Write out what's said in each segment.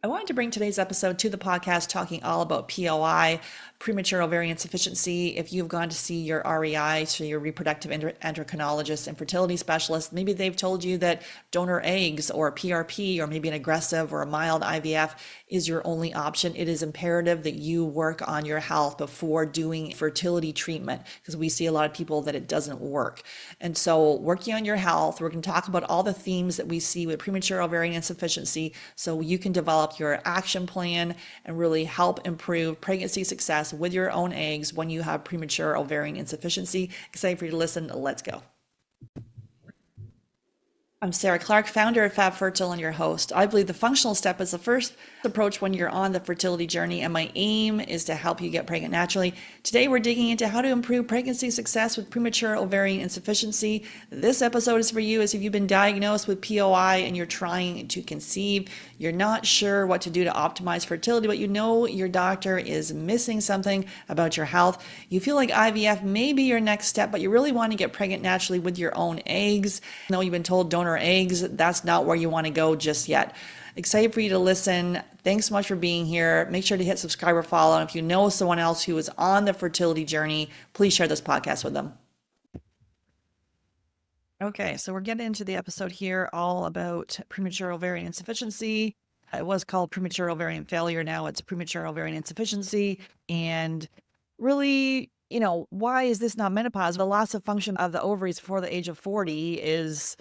I wanted to bring today's episode to the podcast talking all about POI, premature ovarian insufficiency. If you've gone to see your REI, so your reproductive endocrinologist and fertility specialist, maybe they've told you that donor eggs or PRP or maybe an aggressive or a mild IVF is your only option. It is imperative that you work on your health before doing fertility treatment because we see a lot of people that it doesn't work. And so working on your health, we're going to talk about all the themes that we see with premature ovarian insufficiency so you can develop your action plan and really help improve pregnancy success with your own eggs when you have premature ovarian insufficiency. Excited for you to listen. Let's go. I'm Sarah Clark, founder of Fab Fertile and your host. I believe the functional step is the first approach when you're on the fertility journey, and my aim is to help you get pregnant naturally. Today, we're digging into how to improve pregnancy success with premature ovarian insufficiency. This episode is for you as if you've been diagnosed with POI and you're trying to conceive. You're not sure what to do to optimize fertility, but you know your doctor is missing something about your health. You feel like IVF may be your next step, but you really want to get pregnant naturally with your own eggs. I know you've been told donor eggs, that's not where you want to go just yet. Excited for you to listen. Thanks so much for being here. Make sure to hit subscribe or follow. And if you know someone else who is on the fertility journey, please share this podcast with them. Okay, so we're getting into the episode here all about premature ovarian insufficiency. It was called premature ovarian failure. Now it's premature ovarian insufficiency. And really, why is this not menopause? The loss of function of the ovaries before the age of 40 is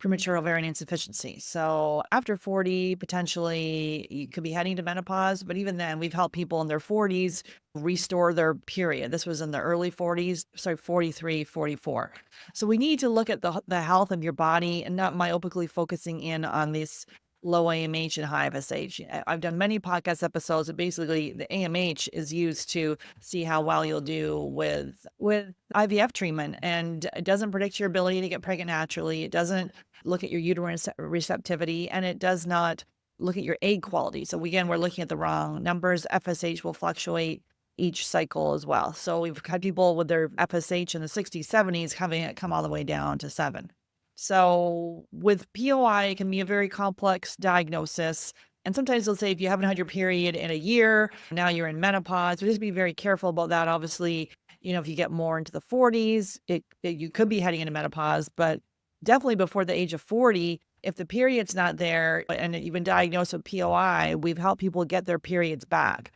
premature ovarian insufficiency. So after 40, potentially you could be heading to menopause, but even then we've helped people in their 40s restore their period. This was in the early 40s, 43, 44. So we need to look at the health of your body and not myopically focusing in on this low AMH and high FSH. I've done many podcast episodes that basically the AMH is used to see how well you'll do with IVF treatment, and it doesn't predict your ability to get pregnant naturally. It doesn't look at your uterine receptivity, and it does not look at your egg quality. So again, we're looking at the wrong numbers. FSH will fluctuate each cycle as well. So we've had people with their FSH in the 60s, 70s having it come all the way down to 7. So with POI, it can be a very complex diagnosis. And sometimes they'll say if you haven't had your period in a year, now you're in menopause. So just be very careful about that. Obviously, if you get more into the 40s, you could be heading into menopause, but definitely before the age of 40, if the period's not there and you've been diagnosed with POI, we've helped people get their periods back.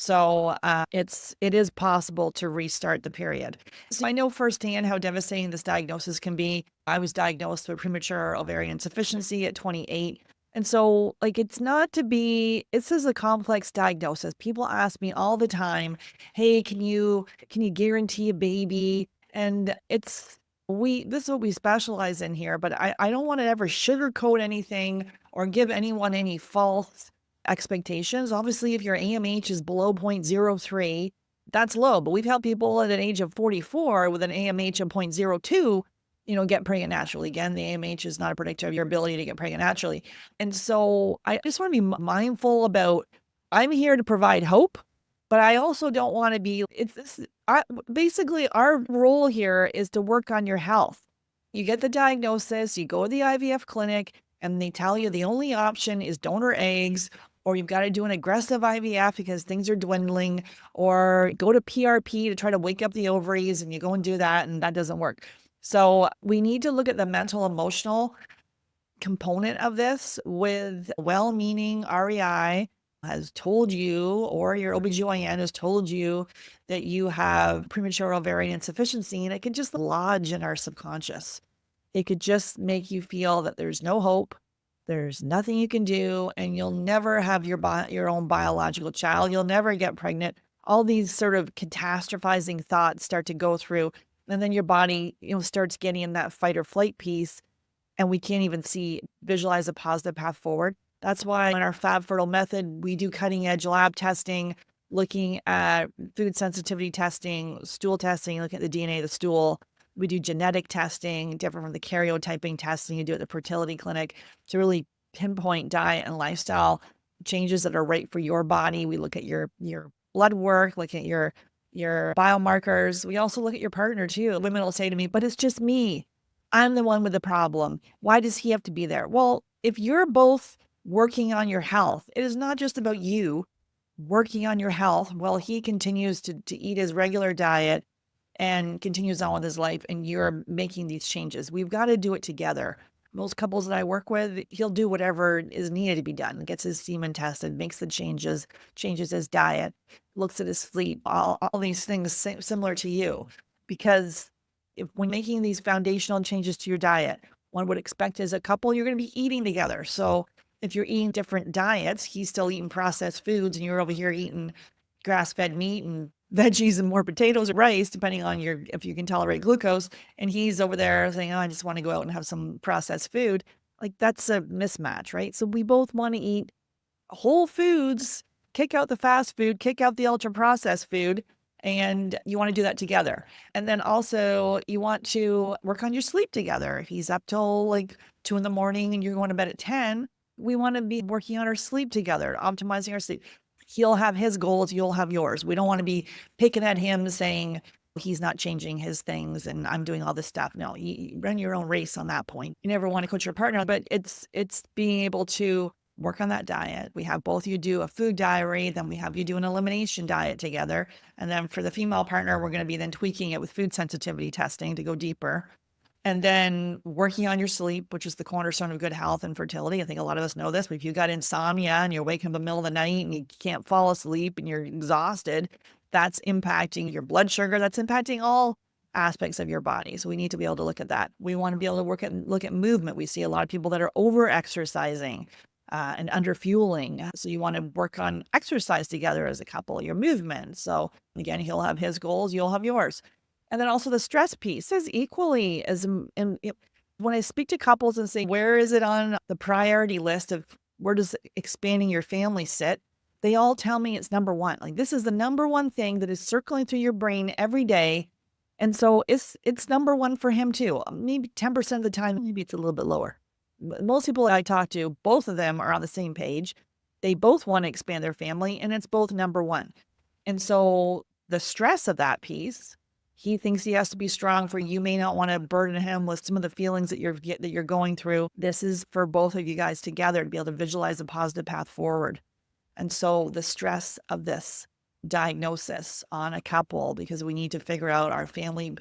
So it is possible to restart the period. So I know firsthand how devastating this diagnosis can be. I was diagnosed with premature ovarian insufficiency at 28. And so this is a complex diagnosis. People ask me all the time, hey, can you guarantee a baby? And this is what we specialize in here, but I don't want to ever sugarcoat anything or give anyone any false expectations. Obviously, if your AMH is below 0.03, that's low, but we've helped people at an age of 44 with an AMH of 0.02, get pregnant naturally. Again, the AMH is not a predictor of your ability to get pregnant naturally. And so I just want to be mindful about, I'm here to provide hope, but I also don't want to be, basically our role here is to work on your health. You get the diagnosis, you go to the IVF clinic, and they tell you the only option is donor eggs, or you've got to do an aggressive IVF because things are dwindling, or go to PRP to try to wake up the ovaries, and you go and do that, and that doesn't work. So we need to look at the mental, emotional component of this with well-meaning REI has told you, or your OBGYN has told you that you have premature ovarian insufficiency, and it can just lodge in our subconscious. It could just make you feel that there's no hope, there's nothing you can do, and you'll never have your own biological child. You'll never get pregnant. All these sort of catastrophizing thoughts start to go through, and then your body, starts getting in that fight or flight piece, and we can't even visualize a positive path forward. That's why in our Fab Fertile method, we do cutting edge lab testing, looking at food sensitivity testing, stool testing, looking at the DNA of the stool. We do genetic testing, different from the karyotyping testing you do at the fertility clinic, to really pinpoint diet and lifestyle changes that are right for your body. We look at your blood work, look at your biomarkers. We also look at your partner too. Women will say to me, but it's just me. I'm the one with the problem. Why does he have to be there? Well, if you're both working on your health. It is not just about you working on your health while he continues to eat his regular diet and continues on with his life, and you're making these changes. We've got to do it together. Most couples that I work with, he'll do whatever is needed to be done, gets his semen tested, makes the changes, changes his diet, looks at his sleep, all these things similar to you. Because if when making these foundational changes to your diet, one would expect as a couple, you're going to be eating together. So if you're eating different diets, he's still eating processed foods and you're over here eating grass-fed meat and veggies and more potatoes or rice, depending on if you can tolerate glucose. And he's over there saying, oh, I just want to go out and have some processed food. Like that's a mismatch, right? So we both want to eat whole foods, kick out the fast food, kick out the ultra processed food. And you want to do that together. And then also you want to work on your sleep together. If he's up till like 2 in the morning and you're going to bed at 10, we want to be working on our sleep together, optimizing our sleep. He'll have his goals, you'll have yours. We don't want to be picking at him saying he's not changing his things and I'm doing all this stuff. No, you run your own race on that point. You never want to coach your partner, but it's being able to work on that diet. We have both you do a food diary, then we have you do an elimination diet together. And then for the female partner, we're going to be then tweaking it with food sensitivity testing to go deeper. And then working on your sleep, which is the cornerstone of good health and fertility. I think a lot of us know this, but if you got insomnia and you're waking up in the middle of the night and you can't fall asleep and you're exhausted, that's impacting your blood sugar. That's impacting all aspects of your body. So we need to be able to look at that. We want to be able to look at movement. We see a lot of people that are over exercising and under fueling. So you want to work on exercise together as a couple, your movement. So again, he'll have his goals, you'll have yours. And then also the stress piece is equally as, when I speak to couples and say, where is it on the priority list of where does expanding your family sit? They all tell me it's number one. Like this is the number one thing that is circling through your brain every day. And so it's number one for him too. Maybe 10% of the time, maybe it's a little bit lower. Most people I talk to, both of them are on the same page. They both want to expand their family and it's both number one. And so the stress of that piece, he thinks he has to be strong for you may not want to burden him with some of the feelings that you're going through. This is for both of you guys together to be able to visualize a positive path forward. And so the stress of this diagnosis on a couple, because we need to figure out our family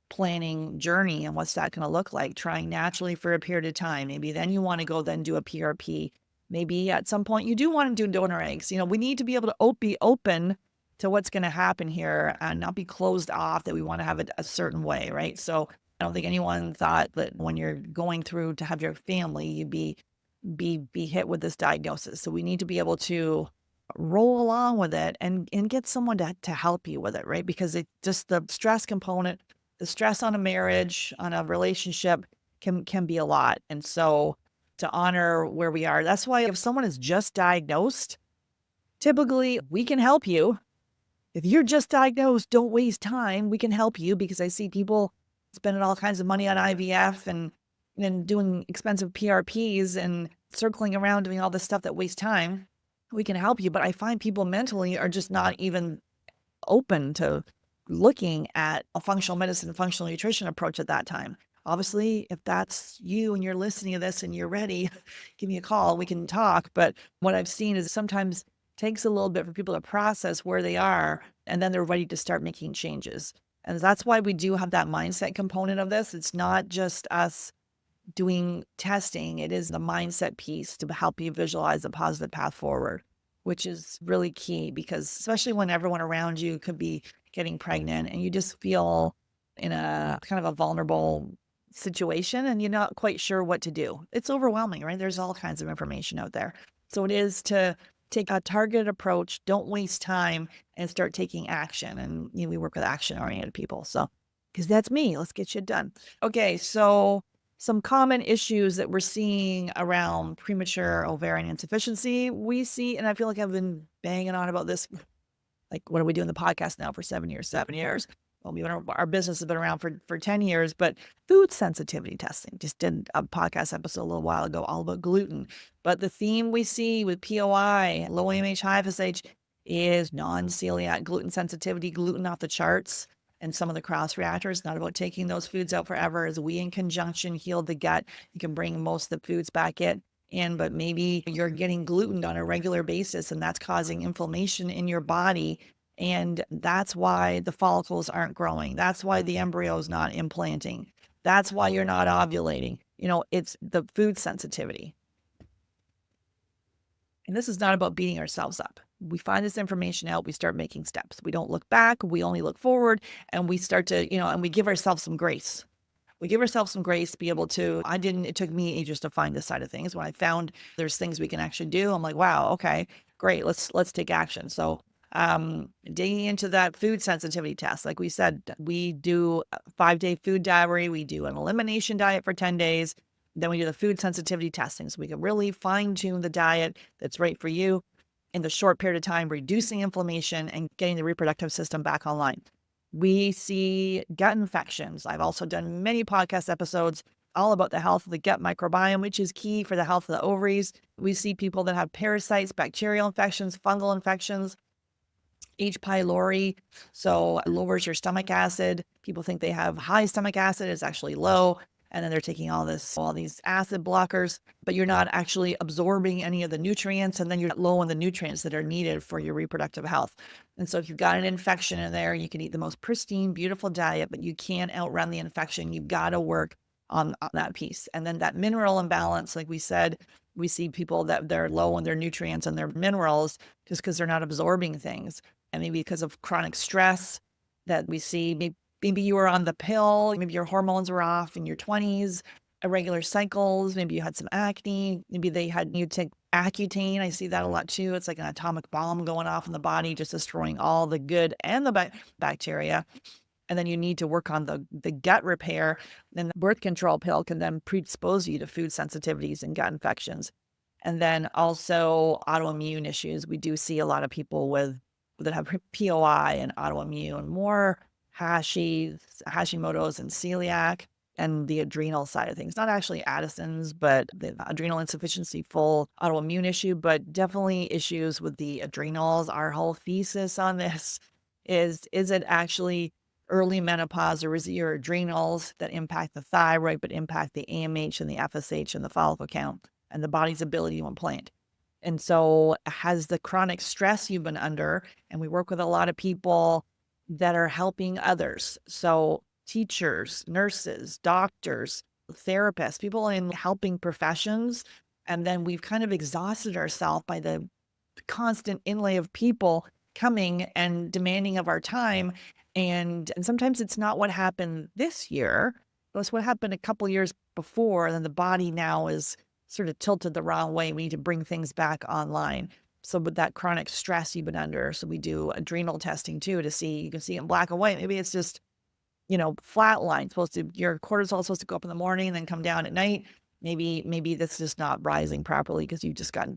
planning journey and what's that going to look like, trying naturally for a period of time. Maybe then you want to go then do a PRP. Maybe at some point you do want to do donor eggs. We need to be able to be open to what's going to happen here and not be closed off that we want to have it a certain way, right? So I don't think anyone thought that when you're going through to have your family, you'd be hit with this diagnosis. So we need to be able to roll along with it and get someone to help you with it, right? Because it just the stress component, the stress on a marriage, on a relationship can be a lot. And so to honor where we are, that's why if someone is just diagnosed, typically we can help you. If you're just diagnosed, don't waste time. We can help you because I see people spending all kinds of money on IVF and doing expensive PRPs and circling around doing all this stuff that wastes time. We can help you, but I find people mentally are just not even open to looking at a functional medicine, functional nutrition approach at that time. Obviously, if that's you and you're listening to this and you're ready, give me a call. We can talk. But what I've seen is sometimes takes a little bit for people to process where they are, and then they're ready to start making changes. And that's why we do have that mindset component of this. It's not just us doing testing. It is the mindset piece to help you visualize a positive path forward, which is really key because especially when everyone around you could be getting pregnant and you just feel in a kind of a vulnerable situation and you're not quite sure what to do. It's overwhelming, right? There's all kinds of information out there. So it is to take a targeted approach, don't waste time, and start taking action. And we work with action-oriented people. So, because that's me, let's get shit done. Okay, so some common issues that we're seeing around premature ovarian insufficiency, we see, and I feel like I've been banging on about this, like what are we doing the podcast now for 7 years? 7 years. Well, our business has been around for 10 years, but food sensitivity testing. Just did a podcast episode a little while ago all about gluten. But the theme we see with POI, low AMH, high FSH, is non-celiac gluten sensitivity, gluten off the charts, and some of the cross reactors. Not about taking those foods out forever. As we in conjunction heal the gut, you can bring most of the foods back in but maybe you're getting gluten on a regular basis and that's causing inflammation in your body. And that's why the follicles aren't growing. That's why the embryo is not implanting. That's why you're not ovulating. It's the food sensitivity. And this is not about beating ourselves up. We find this information out, we start making steps. We don't look back, we only look forward, and we start to, and we give ourselves some grace. We give ourselves some grace to be able to, it took me ages to find this side of things. When I found there's things we can actually do, I'm like, wow, okay, great, let's take action. So digging into that food sensitivity test, like we said, we do a 5-day food diary, we do an elimination diet for 10 days, then we do the food sensitivity testing so we can really fine tune the diet that's right for you in the short period of time, reducing inflammation and getting the reproductive system back online. We see gut infections. I've also done many podcast episodes all about the health of the gut microbiome, which is key for the health of the ovaries. We see people that have parasites, bacterial infections, fungal infections, H. pylori, so it lowers your stomach acid. People think they have high stomach acid, it's actually low. And then they're taking all these acid blockers, but you're not actually absorbing any of the nutrients. And then you're low on the nutrients that are needed for your reproductive health. And so if you've got an infection in there, you can eat the most pristine, beautiful diet, but you can't outrun the infection. You've got to work on that piece. And then that mineral imbalance, like we said, we see people that they're low on their nutrients and their minerals just because they're not absorbing things. And maybe because of chronic stress that we see, maybe you were on the pill, maybe your hormones were off in your 20s, irregular cycles, maybe you had some acne, maybe you take Accutane. I see that a lot too. It's like an atomic bomb going off in the body, just destroying all the good and the bacteria. And then you need to work on the gut repair. Then the birth control pill can then predispose you to food sensitivities and gut infections. And then also autoimmune issues. We do see a lot of people that have POI and autoimmune, more Hashimoto's and celiac, and the adrenal side of things. Not actually Addison's, but the adrenal insufficiency, full autoimmune issue, but definitely issues with the adrenals. Our whole thesis on this is it actually early menopause, or is it your adrenals that impact the thyroid, but impact the AMH and the FSH and the follicle count and the body's ability to implant? And so has the chronic stress you've been under, and we work with a lot of people that are helping others. So teachers, nurses, doctors, therapists, people in helping professions. And then we've kind of exhausted ourselves by the constant inlay of people coming and demanding of our time. And sometimes it's not what happened this year, but it's what happened a couple years before. And then the body now is sort of tilted the wrong way. We need to bring things back online. So with that chronic stress you've been under, so we do adrenal testing too to see, you can see in black and white. Maybe it's just, flat line. Your cortisol is supposed to go up in the morning and then come down at night. Maybe that's just not rising properly because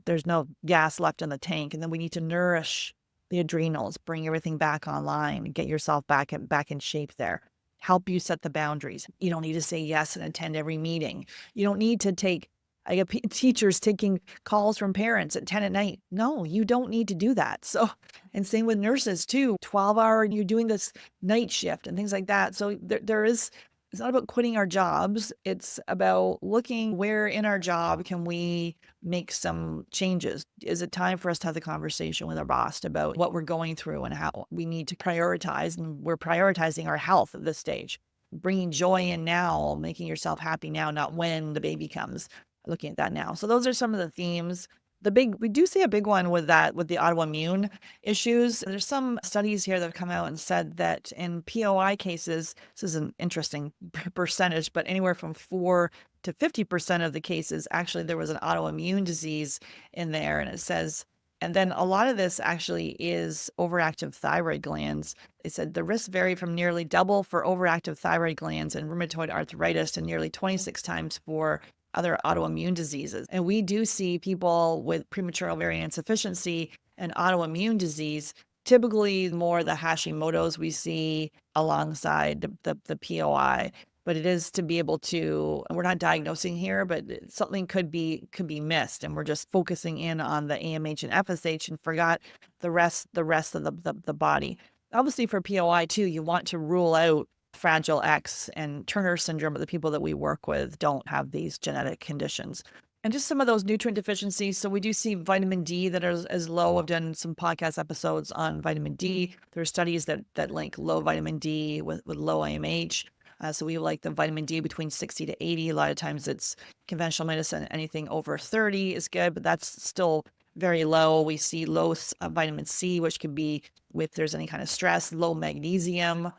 there's no gas left in the tank. And then we need to nourish the adrenals, bring everything back online, get yourself back in shape there. Help you set the boundaries. You don't need to say yes and attend every meeting. You don't need to I get teachers taking calls from parents at 10 at night. No, you don't need to do that. So, and same with nurses too, 12-hour, you're doing this night shift and things like that. So it's not about quitting our jobs. It's about looking where in our job can we make some changes. Is it time for us to have the conversation with our boss about what we're going through and how we need to prioritize? And we're prioritizing our health at this stage, bringing joy in now, making yourself happy now, not when the baby comes. Looking at that now. So those are some of the themes. We do see a big one with the autoimmune issues. There's some studies here that have come out and said that in POI cases, this is an interesting percentage, but anywhere from 4 to 50% of the cases, actually there was an autoimmune disease in there. And it says, and then a lot of this actually is overactive thyroid glands. They said the risks vary from nearly double for overactive thyroid glands and rheumatoid arthritis to nearly 26 times for other autoimmune diseases. And we do see people with premature ovarian insufficiency and autoimmune disease, typically more the Hashimoto's we see alongside the POI. But it is to be able to, and we're not diagnosing here, but something could be missed. And we're just focusing in on the AMH and FSH and forgot the rest of the body. Obviously for POI too, you want to rule out Fragile X and Turner syndrome, but the people that we work with don't have these genetic conditions. And just some of those nutrient deficiencies. So we do see vitamin D that is low. I've done some podcast episodes on vitamin D. There are studies that link low vitamin D with low AMH. So we like the vitamin D between 60 to 80. A lot of times it's conventional medicine. Anything over 30 is good, but that's still very low. We see low vitamin C, which could be if there's any kind of stress, low magnesium,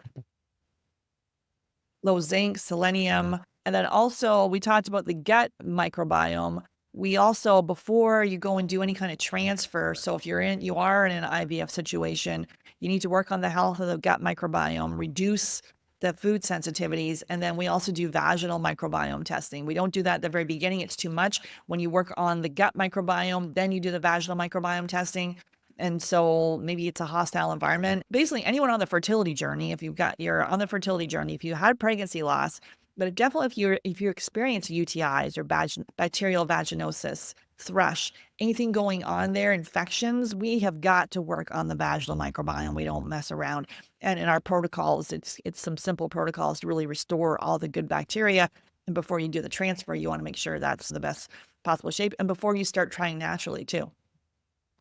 low zinc, selenium. And then also we talked about the gut microbiome. We also, before you go and do any kind of transfer, so if you are in an IVF situation, you need to work on the health of the gut microbiome, reduce the food sensitivities. And then we also do vaginal microbiome testing. We don't do that at the very beginning. It's too much. When you work on the gut microbiome, then you do the vaginal microbiome testing. And so maybe it's a hostile environment. Basically, anyone on the fertility journey, if you're on the fertility journey, if you had pregnancy loss, but definitely if you experience UTIs or bacterial vaginosis, thrush, anything going on there, infections, we have got to work on the vaginal microbiome. We don't mess around. And in our protocols, it's some simple protocols to really restore all the good bacteria. And before you do the transfer, you want to make sure that's the best possible shape. And before you start trying naturally too.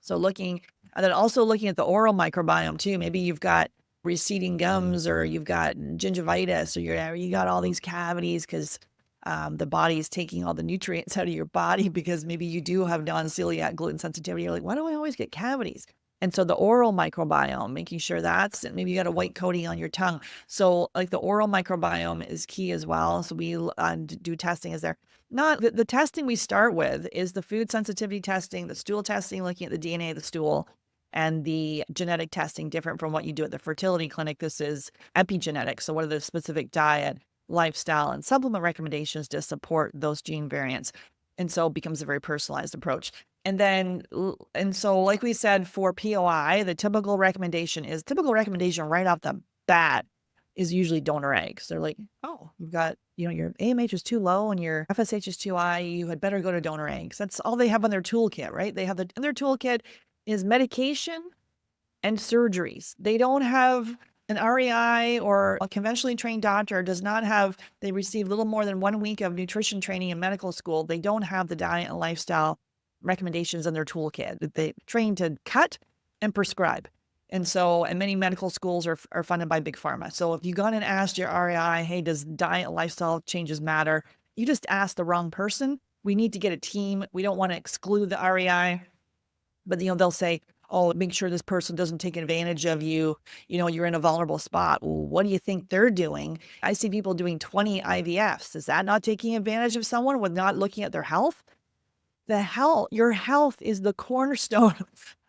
So and then also looking at the oral microbiome too. Maybe you've got receding gums, or you've got gingivitis, or you got all these cavities because the body is taking all the nutrients out of your body, because maybe you do have non-celiac gluten sensitivity. You're like, why do I always get cavities? And so the oral microbiome, making sure maybe you got a white coating on your tongue. So like the oral microbiome is key as well. So we do testing. Is there not the testing we start with is the food sensitivity testing, the stool testing, looking at the DNA of the stool, and the genetic testing, different from what you do at the fertility clinic. This is epigenetics. So what are the specific diet, lifestyle, and supplement recommendations to support those gene variants? And so it becomes a very personalized approach. And so like we said, for POI, the typical recommendation right off the bat is usually donor eggs. They're like, oh, you've got, your AMH is too low and your FSH is too high. You had better go to donor eggs. That's all they have on their toolkit, right? They have in their toolkit is medication and surgeries. They don't have an REI, or a conventionally trained doctor they receive little more than 1 week of nutrition training in medical school. They don't have the diet and lifestyle recommendations in their toolkit. They train to cut and prescribe. And many medical schools are funded by Big Pharma. So if you gone and asked your REI, hey, does diet and lifestyle changes matter? You just asked the wrong person. We need to get a team. We don't want to exclude the REI, but they'll say, oh, make sure this person doesn't take advantage of you. You're in a vulnerable spot. Well, what do you think they're doing? I see people doing 20 IVFs. Is that not taking advantage of someone with not looking at their health? Your health is the cornerstone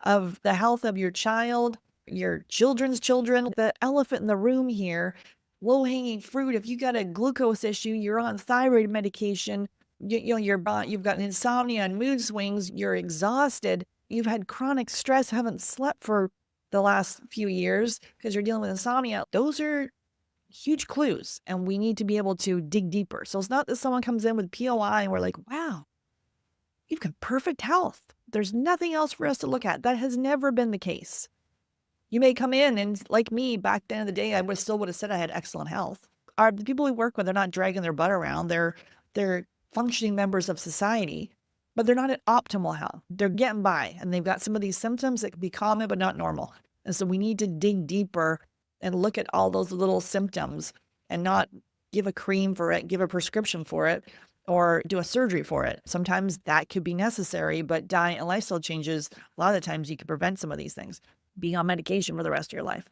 of the health of your child, your children's children. The elephant in the room here, low-hanging fruit. If you got a glucose issue, you're on thyroid medication, you've got insomnia and mood swings, you're exhausted, you've had chronic stress, haven't slept for the last few years because you're dealing with insomnia. Those are huge clues, and we need to be able to dig deeper. So it's not that someone comes in with POI and we're like, wow, you've got perfect health. There's nothing else for us to look at. That has never been the case. You may come in and, like me, back then in the day, I still would have said I had excellent health. The people we work with, they're not dragging their butt around. They're functioning members of society, but they're not at optimal health. They're getting by, and they've got some of these symptoms that can be common but not normal. And so we need to dig deeper and look at all those little symptoms and not give a cream for it, give a prescription for it, or do a surgery for it. Sometimes that could be necessary, but diet and lifestyle changes, a lot of the times you can prevent some of these things, being on medication for the rest of your life.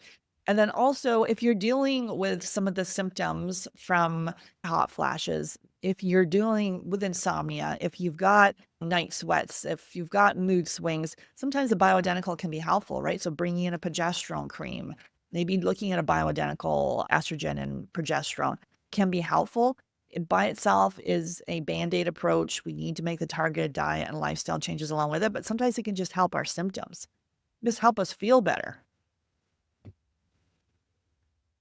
And then also, if you're dealing with some of the symptoms from hot flashes, if you're dealing with insomnia, if you've got night sweats, if you've got mood swings, sometimes a bioidentical can be helpful, right? So bringing in a progesterone cream, maybe looking at a bioidentical estrogen and progesterone can be helpful. It by itself is a Band-Aid approach. We need to make the targeted diet and lifestyle changes along with it, but sometimes it can just help our symptoms, just help us feel better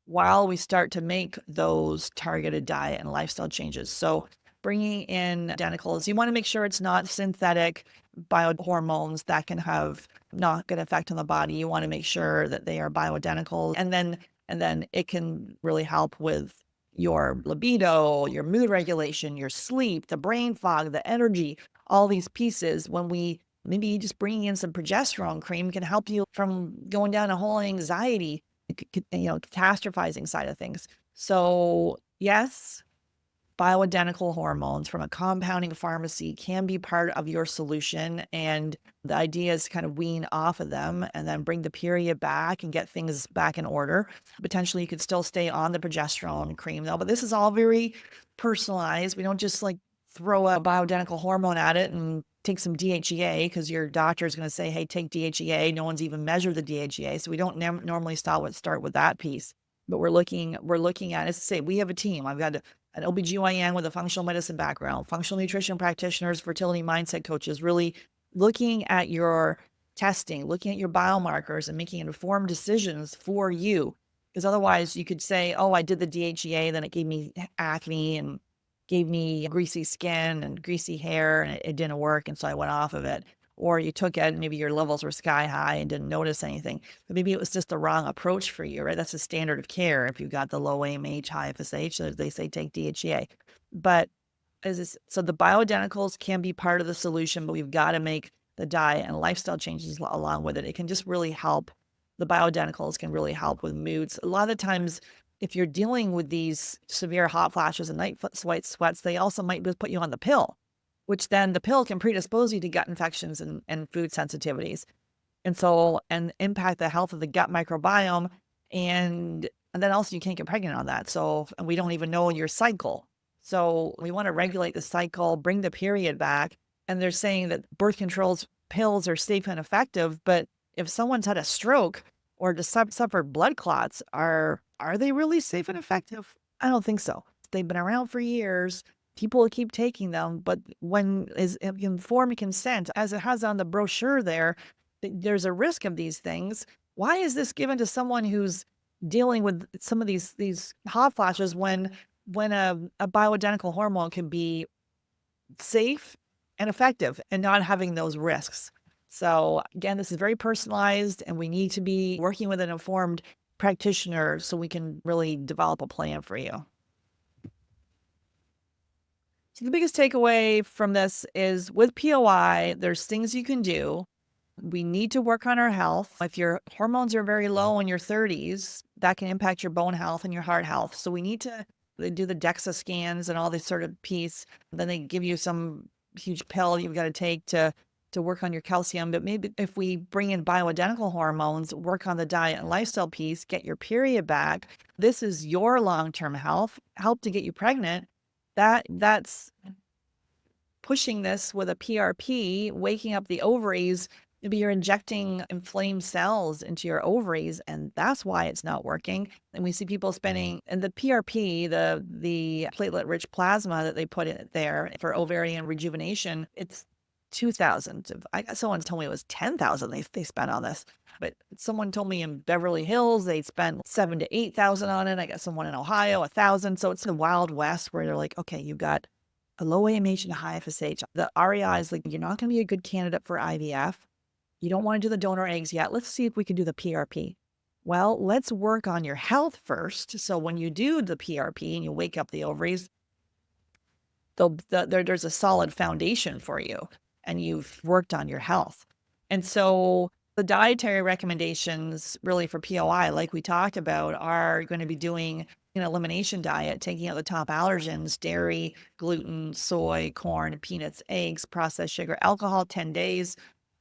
while we start to make those targeted diet and lifestyle changes. So bringing in identicals, you want to make sure it's not synthetic biohormones that can have not good effect on the body. You want to make sure that they are bioidentical, and then it can really help with your libido, your mood regulation, your sleep, the brain fog, the energy, all these pieces. When we maybe just bringing in some progesterone cream can help you from going down a whole anxiety, catastrophizing side of things. So yes, bioidentical hormones from a compounding pharmacy can be part of your solution. And the idea is to kind of wean off of them and then bring the period back and get things back in order. Potentially, you could still stay on the progesterone cream though, but this is all very personalized. We don't just like throw a bioidentical hormone at it and take some DHEA because your doctor is going to say, hey, take DHEA. No one's even measured the DHEA. So we don't normally start with that piece. But we're looking at, as I say, we have a team. I've got an OBGYN with a functional medicine background, functional nutrition practitioners, fertility mindset coaches, really looking at your testing, looking at your biomarkers and making informed decisions for you. Because otherwise you could say, oh, I did the DHEA, then it gave me acne and gave me greasy skin and greasy hair and it didn't work. And so I went off of it. Or you took it, maybe your levels were sky high and didn't notice anything. But maybe it was just the wrong approach for you, right? That's the standard of care. If you've got the low AMH, high FSH, they say take DHEA. But so the bioidenticals can be part of the solution, but we've got to make the diet and lifestyle changes along with it. It can just really help. The bioidenticals can really help with moods. A lot of the times, if you're dealing with these severe hot flashes and night sweats, they also might put you on the pill, which then the pill can predispose you to gut infections and food sensitivities. And impact the health of the gut microbiome. And then also you can't get pregnant on that. So, and we don't even know your cycle. So we want to regulate the cycle, bring the period back. And they're saying that birth controls pills are safe and effective. But if someone's had a stroke or just suffered blood clots, are they really safe and effective? I don't think so. They've been around for years. People keep taking them, but when is informed consent, as it has on the brochure there's a risk of these things. Why is this given to someone who's dealing with some of these hot flashes when a bioidentical hormone can be safe and effective and not having those risks? So again, this is very personalized and we need to be working with an informed practitioner so we can really develop a plan for you. So the biggest takeaway from this is with POI, there's things you can do. We need to work on our health. If your hormones are very low in your 30s, that can impact your bone health and your heart health. So we need to do the DEXA scans and all this sort of piece. Then they give you some huge pill you've got to take to work on your calcium. But maybe if we bring in bioidentical hormones, work on the diet and lifestyle piece, get your period back, this is your long-term health, help to get you pregnant. That's pushing this with a PRP, waking up the ovaries. Maybe you're injecting inflamed cells into your ovaries, and that's why it's not working. And we see people spending, and the PRP, the platelet-rich plasma that they put in there for ovarian rejuvenation, it's 2,000. Someone told me it was 10,000 they spent on this. But someone told me in Beverly Hills, they'd spend 7,000 to 8,000 on it. I got someone in Ohio, 1,000. So it's the Wild West where they're like, okay, you've got a low AMH and a high FSH. The REI is like, you're not going to be a good candidate for IVF. You don't want to do the donor eggs yet. Let's see if we can do the PRP. Well, let's work on your health first. So when you do the PRP and you wake up the ovaries, there's a solid foundation for you and you've worked on your health. And so the dietary recommendations really for POI, like we talked about, are going to be doing an elimination diet, taking out the top allergens, dairy, gluten, soy, corn, peanuts, eggs, processed sugar, alcohol, 10 days,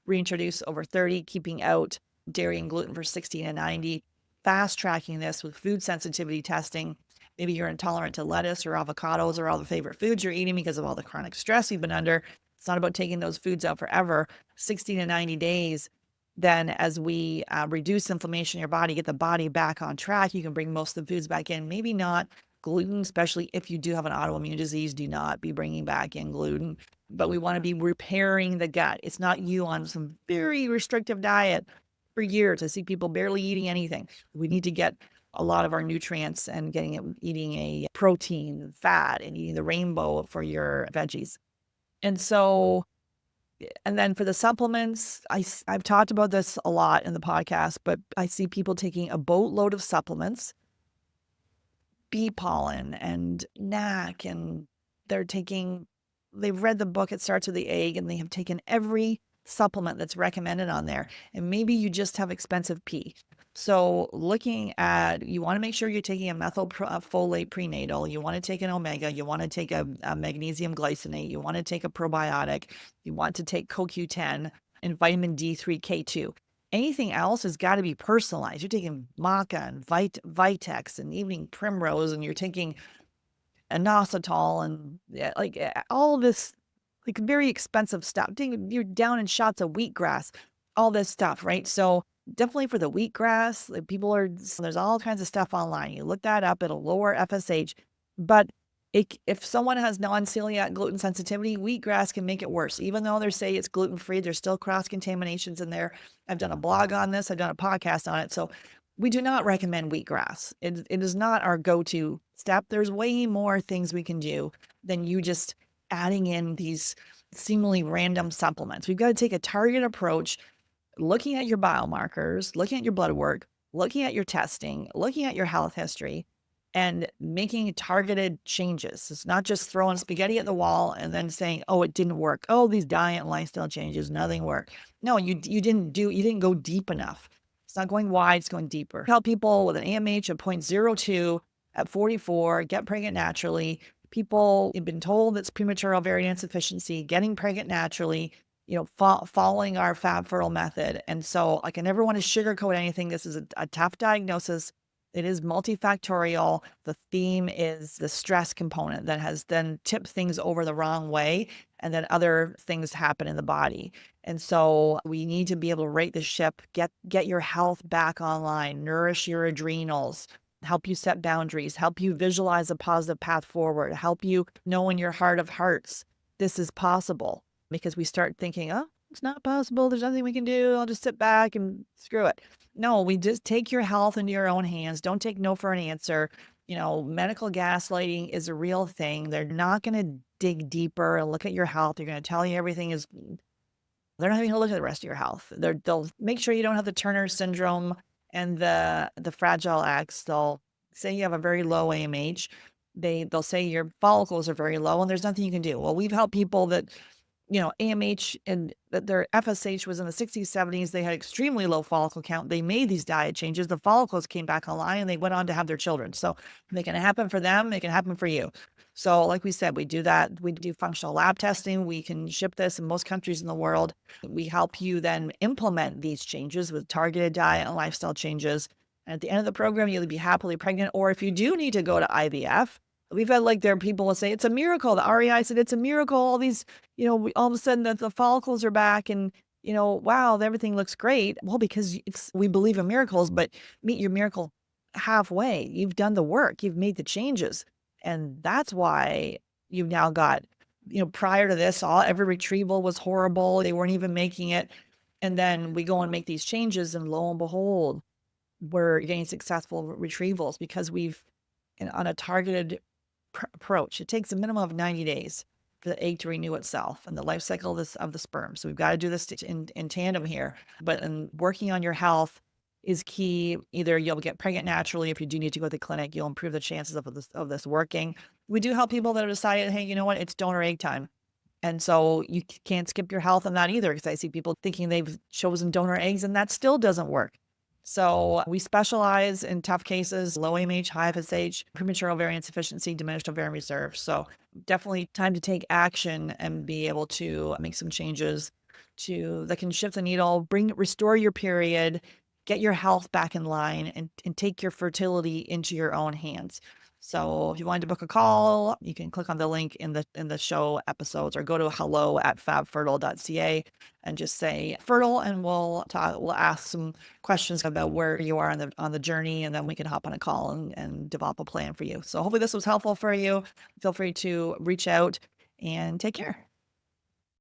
reintroduce over 30, keeping out dairy and gluten for 60 to 90, fast tracking this with food sensitivity testing. Maybe you're intolerant to lettuce or avocados or all the favorite foods you're eating because of all the chronic stress you've been under. It's not about taking those foods out forever. 60 to 90 days. Then as we reduce inflammation in your body, get the body back on track, you can bring most of the foods back in. Maybe not gluten, especially if you do have an autoimmune disease, do not be bringing back in gluten. But we want to be repairing the gut. It's not you on some very restrictive diet for years. I see people barely eating anything. We need to get a lot of our nutrients and eating a protein, fat, and eating the rainbow for your veggies. And so, and then for the supplements, I've talked about this a lot in the podcast, but I see people taking a boatload of supplements. bee pollen and NAC, and they've read the book, It Starts with the Egg, and they have taken every supplement that's recommended on there. And maybe you just have expensive pee. So you want to make sure you're taking a methylfolate prenatal. You want to take an omega. You want to take a magnesium glycinate. You want to take a probiotic. You want to take CoQ10 and vitamin D3K2. Anything else has got to be personalized. You're taking maca and Vitex and evening primrose, and you're taking inositol and all this like very expensive stuff. You're down in shots of wheatgrass, all this stuff, right? So definitely for the wheatgrass, like there's all kinds of stuff online. You look that up, it'll lower FSH, but if someone has non-celiac gluten sensitivity, wheatgrass can make it worse. Even though they say it's gluten-free, there's still cross-contaminations in there. I've done a blog on this. I've done a podcast on it. So we do not recommend wheatgrass. It is not our go-to step. There's way more things we can do than you just adding in these seemingly random supplements. We've got to take a targeted approach, looking at your biomarkers, looking at your blood work, looking at your testing, looking at your health history, and making targeted changes. It's not just throwing spaghetti at the wall and then saying, oh, it didn't work. Oh, these diet and lifestyle changes, nothing worked. No, you didn't go deep enough. It's not going wide, it's going deeper. Help people with an AMH of 0.02 at 44, get pregnant naturally. People have been told it's premature ovarian insufficiency, getting pregnant naturally, following our Fab Fertile method. And so like, I never want to sugarcoat anything. This is a tough diagnosis. It is multifactorial. The theme is the stress component that has then tipped things over the wrong way, and then other things happen in the body. And so we need to be able to right the ship, get your health back online, nourish your adrenals, help you set boundaries, help you visualize a positive path forward, help you know in your heart of hearts, this is possible. Because we start thinking, oh, it's not possible. There's nothing we can do. I'll just sit back and screw it. No, we just take your health into your own hands. Don't take no for an answer. Medical gaslighting is a real thing. They're not going to dig deeper and look at your health. They're going to tell you they're not even going to look at the rest of your health. They'll make sure you don't have the Turner syndrome and the Fragile X. They'll say you have a very low AMH. They'll say your follicles are very low and there's nothing you can do. Well, we've helped people that AMH and that their FSH was in the 60s, 70s. They had extremely low follicle count. They made these diet changes. The follicles came back online and they went on to have their children. So it can happen for them. It can happen for you. So like we said, we do that. We do functional lab testing. We can ship this in most countries in the world. We help you then implement these changes with targeted diet and lifestyle changes. And at the end of the program, you'll be happily pregnant. Or if you do need to go to IVF, we've had there are people who say it's a miracle. The REI said it's a miracle. All these, all of a sudden the follicles are back and, wow, everything looks great. Well, because we believe in miracles, but meet your miracle halfway. You've done the work. You've made the changes. And that's why you've now got, prior to this, every retrieval was horrible. They weren't even making it. And then we go and make these changes and lo and behold, we're getting successful retrievals because we've, on a targeted approach. It takes a minimum of 90 days for the egg to renew itself and the life cycle of the sperm. So we've got to do this in tandem here. But in working on your health is key. Either you'll get pregnant naturally. If you do need to go to the clinic, you'll improve the chances of this working. We do help people that have decided, hey, you know what? It's donor egg time. And so you can't skip your health on that either, because I see people thinking they've chosen donor eggs and that still doesn't work. So we specialize in tough cases, low AMH, high FSH, premature ovarian insufficiency, diminished ovarian reserve. So definitely time to take action and be able to make some changes that can shift the needle, restore your period, get your health back in line, and take your fertility into your own hands. So if you wanted to book a call, you can click on the link in the show episodes or go to hello@fabfertile.ca and just say fertile, and we'll ask some questions about where you are on the journey, and then we can hop on a call and develop a plan for you. So hopefully this was helpful for you. Feel free to reach out and take care.